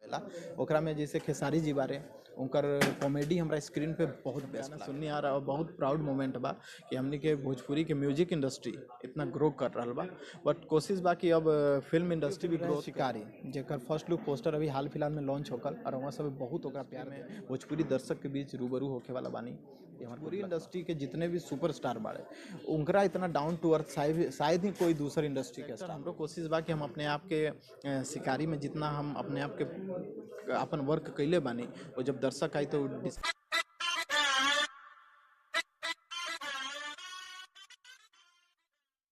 आवेला। ओकरा में जैसे खेसारी जी बारे उनकर कॉमेडी हमरा स्क्रीन पे बहुत बेस्ट सुननी आ रहा और बहुत प्राउड मोमेंट बा कि हमनी के भोजपुरी के म्यूजिक इंडस्ट्री इतना ग्रो कर रहा बा। बट कोशिश बा कि अब फिल्म इंडस्ट्री भी ग्रो। शिकारी जेकर फर्स्ट लुक पोस्टर अभी हाल फिलहाल में लॉन्च होकर और वहाँ सब बहुत ओकरा प्यार में भोजपुरी दर्शक के बीच रूबरू होके वाला बानी। पूरी इंडस्ट्री के जितने भी सुपरस्टार बाड़े उनका इतना डाउन टू अर्थ शायद ही कोई दूसर इंडस्ट्री के स्टार। हमरो कोशिश बा कि हम अपने आप के शिकारी में जितना हम अपने आप के अपन वर्क कैले बानी वो जब दर्शक आई तो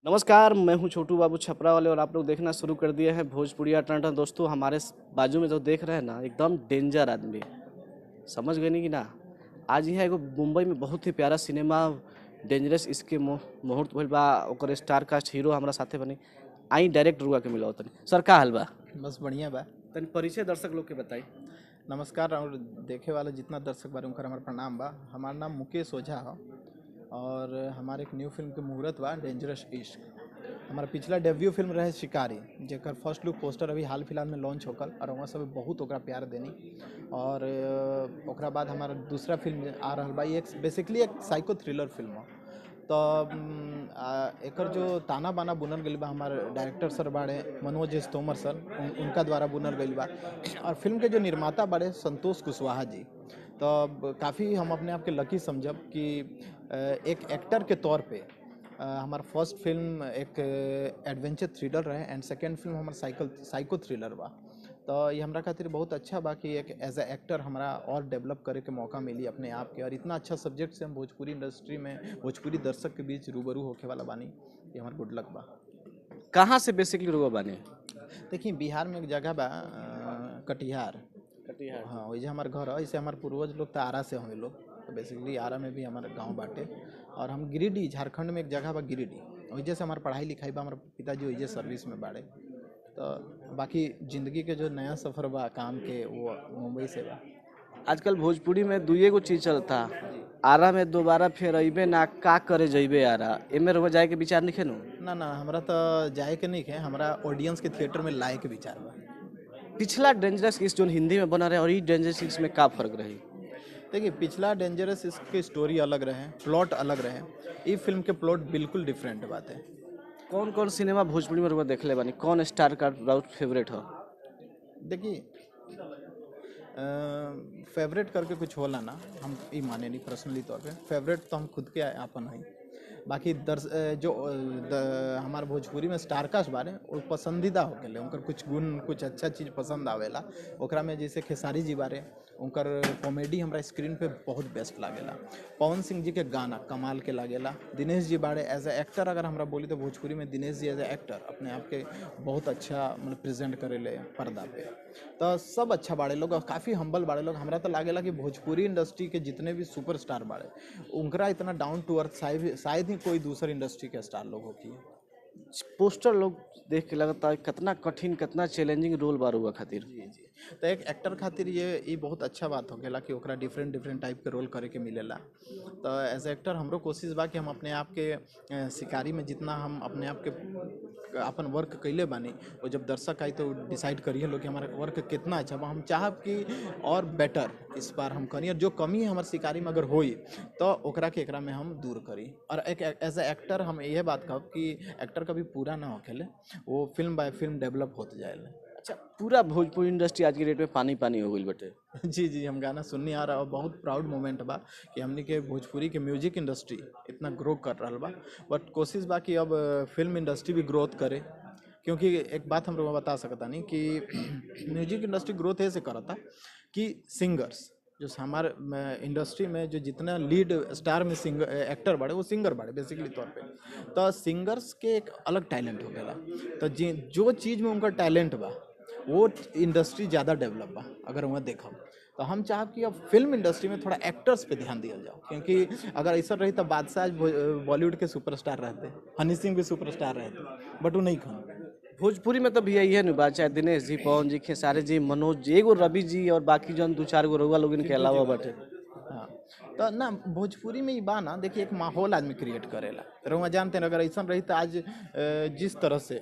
नमस्कार, मैं हूं छोटू बाबू छपरा वाले और आप लोग देखना शुरू कर दिए हैं भोजपुरिया टन। दोस्तों हमारे बाजू में जो देख रहे हैं ना, एकदम डेंजर आदमी, समझ गए नहीं कि ना। आज यहाँ एगो मुंबई में बहुत ही प्यारा सिनेमा डेंजरस इसके मुहूर्त भइल बा। ओकर स्टार कास्ट हीरो हमारा साथे बनी। आई डायरेक्ट रुआ के मिला तनी। सर का हाल बा? बस बढ़िया बा। तनी परिचय दर्शक लोग के बताई। नमस्कार और देखे वाला जितना दर्शक बारे उनका हमारा प्रणाम बा। हमारा नाम मुकेश ओझा है और हमारे एक न्यू फिल्म के मुहूर्त बा डेंजरस इश्क। हमारा पिछला डेब्यू फिल्म रहे शिकारी जेकर फर्स्ट लुक पोस्टर अभी हाल फिलहाल में लॉन्च होकर और वहाँ सब बहुत ओकरा प्यार देनी। और ओकरा बाद हमारा दूसरा फिल्म आ रहा बा। एक बेसिकली एक साइको थ्रिलर फिल्म है। तो एकर जो ताना बाना बुनल गई बा हमारे डायरेक्टर सर बाड़े मनोज तोमर सर उनका द्वारा बुनल गई बा। और फिल्म के जो निर्माता बाड़े संतोष कुशवाहा जी। तो काफ़ी हम अपने आप के लकी समझब कि एक एक्टर के तौर पे हमारा फर्स्ट फिल्म एक एडवेंचर थ्रिलर रहे एंड सेकेंड फिल्म हमारा साइको थ्रिलर बा। तो ये हमरा खातिर बहुत अच्छा बा कि एक एज ए एक्टर हमरा और डेवलप करे के मौका मिली अपने आप के। और इतना अच्छा सब्जेक्ट से हम भोजपुरी इंडस्ट्री में भोजपुरी दर्शक के बीच रूबरू होके वाला बानी, ये हमारा गुड लक बा। कहाँ से बेसिकली रुआ बानी? देखिए बिहार में एक जगह बा कटिहार। हाँ वही हमारे घर है। इसे हमारे पूर्वज लोग तो आरा से होंगे लोग, तो बेसिकली आरा में भी हमारा गांव बाटे। और हम गिरिडीह झारखंड में एक जगह बा गिरिडीह, वही से हमारा पढ़ाई लिखाई बा। हमारे पिताजी वही सर्विस में बाड़े। तो बाकी ज़िंदगी के जो नया सफ़र बा काम के वो मुंबई से बा। आजकल भोजपुरी में दुइये गो चीज चलता। आरा में दोबारा फिर अइबे ना का करे जइबे आरा, एमे रहो जाए के विचार नहीं खेनो? ना हमरा तो जाए के नहीं है, हमारा ऑडियंस के थिएटर में लाए के विचार बा। पिछला डेंजरस इस जो हिंदी में बना रहे और ये डेंजरस इस में का फर्क रही? देखिए पिछला डेंजरस इसकी स्टोरी अलग रहे, प्लॉट अलग रहे। ये फिल्म के प्लॉट बिल्कुल डिफरेंट बात है। कौन कौन सिनेमा भोजपुरी में रुआ देख ले बानी? कौन स्टार का राउत फेवरेट हो? देखिए फेवरेट करके कुछ होला ना, हम ये माने नहीं पर्सनली तौर पे। फेवरेट तो हम खुद के आपन है। बाकी हमारे भोजपुरी में स्टार कास्ट बारे वो पसंदीदा हो गए, उनकर कुछ गुण कुछ अच्छा चीज़ पसंद आवेला। ओकरा में जैसे खेसारी जी बारे उनकर कॉमेडी हमरा स्क्रीन पे बहुत बेस्ट लागेला। पवन सिंह जी के गाना कमाल के लागेला। दिनेश जी बारे एज ए एक्टर अगर हमरा बोली तो भोजपुरी में Dinesh ji as a actor अपने आप के बहुत अच्छा मतलब प्रेजेंट करेले पर्दा पे। तो सब अच्छा बाड़े लोग और काफ़ी हम्बल बाड़े लोग। हमरा तो लागेला कि भोजपुरी इंडस्ट्री के जितने भी सुपरस्टार बाड़े उनका इतना डाउन टू अर्थ शायद ही कोई दूसर इंडस्ट्री के स्टार लोग होती है। पोस्टर लोग देख के लगता है कितना कठिन कितना चैलेंजिंग रोल बा रुआ खातिर। जी तो एक एक्टर खातिर ये बहुत अच्छा बात हो गया कि ओकरा डिफरेंट टाइप के रोल करे के मिलेला। तो एज ए एक्टर हमरो कोशिश बा कि हम अपने आप के शिकारी में जितना हम अपने आप के अपन वर्क कैले बानी वो जब दर्शक आई तो डिसाइड करिए लोग कि हमारा वर्क कितना अच्छा बा। हम चाहब कि और बेटर इस बार हम करिए। जो कमी है हमारे शिकारी में अगर होई तो ओकरा के एकरा में हम दूर करी। और एक एज ए एक्टर हम यह बात कहब कि एक्टर कभी पूरा ना होखेले, वो फिल्म बाय फिल्म डेवलप होते जाएगा। अच्छा, पूरा भोजपुरी इंडस्ट्री आज की डेट में पानी पानी हो गई बटे। जी हम गाना सुनने आ रहा और बहुत प्राउड मोमेंट बा कि हमने के भोजपुरी के म्यूजिक इंडस्ट्री इतना ग्रो कर रहा बा। बट कोशिश बा कि अब फिल्म इंडस्ट्री भी ग्रोथ करे। क्योंकि एक बात हम लोग बता सकता नहीं कि म्यूजिक इंडस्ट्री ग्रोथ ऐसे करता कि सिंगर्स जो हमारे इंडस्ट्री में जो जितना लीड स्टार में एक्टर बाड़े वो सिंगर बाड़े बेसिकली तौर पे। तो सिंगर्स के एक अलग टैलेंट हो गया। तो जो चीज़ में उनका टैलेंट बा वो इंडस्ट्री ज़्यादा डेवलप बा अगर वहाँ देखा। तो हम चाहब कि अब फिल्म इंडस्ट्री में थोड़ा एक्टर्स पे ध्यान दिया जाओ। क्योंकि अगर ऐसा रही तो बादशाह आज बॉलीवुड के सुपरस्टार रहते, हनी सिंह भी सुपरस्टार रहते, बट वो नहीं खन। भोजपुरी में तो भैया ये नहीं बात, चाहे दिनेश जी, पवन जी, खेसारी जी, मनोज जी, एगो रवि जी और बाकी जन 2-4 गो रउआ लोग इनके अलावा बटे। हाँ तो ना भोजपुरी में ही बा ना, देखिए एक माहौल आदमी क्रिएट करेला। रउआ जानते हैं अगर ऐसा रही तो आज जिस तरह से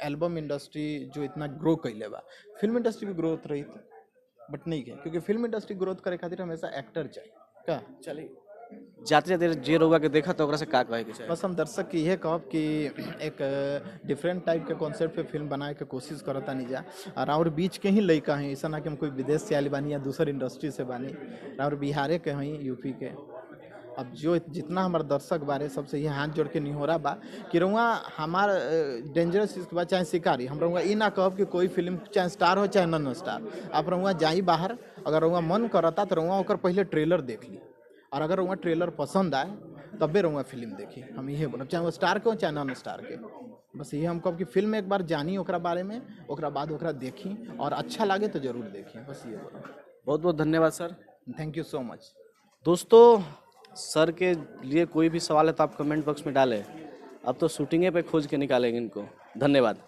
एल्बम इंडस्ट्री जो इतना ग्रो कैले बा फिल्म इंडस्ट्री भी ग्रोथ रही। बट नहीं है, क्योंकि फिल्म इंडस्ट्री ग्रोथ करे खातिर हमेशा एक्टर चाहिए का। चलिए जाते जाते जे रउआ के देखा तो ओकरा से का कहे के चाही? बस हम दर्शक की यह कहब कि एक डिफरेंट टाइप के कॉन्सेप्ट पे फिल्म बनाए के कोशिश करता नहीं जा, और बीच के ही लड़का हैं, ऐसा ना कि हम कोई विदेश से आयल बानी या दूसर इंडस्ट्री से बानी, और बिहारे के हैं, यूपी के। अब जो जितना हमारे दर्शक बारे सबसे ये हाथ जोड़ के निहोरा बा कि रउआ हमार डेंजरस के बाद चाहे शिकारी, हम रउआ ई ना कहब कि कोई फिल्म चाहे स्टार हो चाहे नॉन स्टार, आप रउआ जाई बाहर, अगर रउआ मन करता तो रउआ ओकर पहले ट्रेलर देख ली, और अगर रउआ ट्रेलर पसंद आए तबे रउआ फिल्म देखी। हम ये बोलब, चाहे वो स्टार के हो चाहे नॉन स्टार के। बस ये हम कहब कि फिल्म एक बार जानी ओकरा बारे में, ओकरा बाद ओकरा देखी, और अच्छा लगे तो जरूर देखी। बस ये बोलब। बहुत बहुत धन्यवाद सर। Thank you so much. दोस्तों सर के लिए कोई भी सवाल है तो आप कमेंट बॉक्स में डालें, अब तो शूटिंगे पे खोज के निकालेंगे इनको। धन्यवाद।